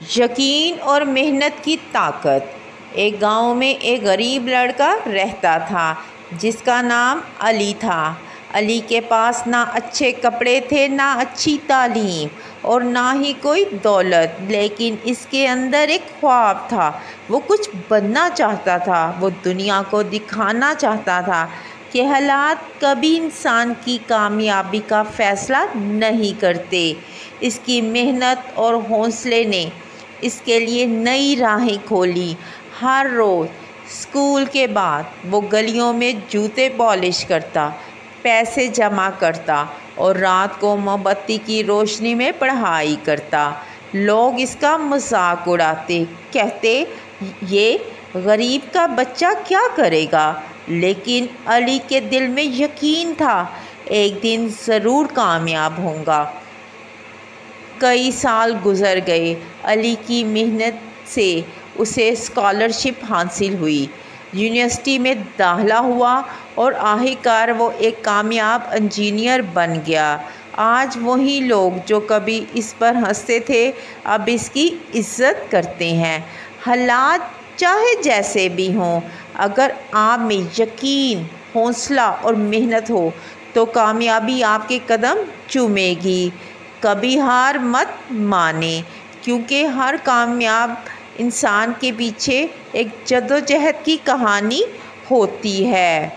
یقین اور محنت کی طاقت۔ ایک گاؤں میں ایک غریب لڑکا رہتا تھا جس کا نام علی تھا۔ علی کے پاس نہ اچھے کپڑے تھے، نہ اچھی تعلیم اور نہ ہی کوئی دولت، لیکن اس کے اندر ایک خواب تھا۔ وہ کچھ بننا چاہتا تھا۔ وہ دنیا کو دکھانا چاہتا تھا کہ حالات کبھی انسان کی کامیابی کا فیصلہ نہیں کرتے۔ اس کی محنت اور حوصلے نے اس کے لیے نئی راہیں کھولیں۔ ہر روز اسکول کے بعد وہ گلیوں میں جوتے پالش کرتا، پیسے جمع کرتا اور رات کو موم بتی کی روشنی میں پڑھائی کرتا۔ لوگ اس کا مذاق اڑاتے، کہتے یہ غریب کا بچہ کیا کرے گا، لیکن علی کے دل میں یقین تھا ایک دن ضرور کامیاب ہوں گا۔ کئی سال گزر گئے۔ علی کی محنت سے اسے اسکالرشپ حاصل ہوئی، یونیورسٹی میں داخلہ ہوا اور آخرکار وہ ایک کامیاب انجینئر بن گیا۔ آج وہی لوگ جو کبھی اس پر ہنستے تھے اب اس کی عزت کرتے ہیں۔ حالات چاہے جیسے بھی ہوں، اگر آپ میں یقین، حوصلہ اور محنت ہو تو کامیابی آپ کے قدم چومے گی۔ کبھی ہار مت مانیں، کیونکہ ہر کامیاب انسان کے پیچھے ایک جدوجہد کی کہانی ہوتی ہے۔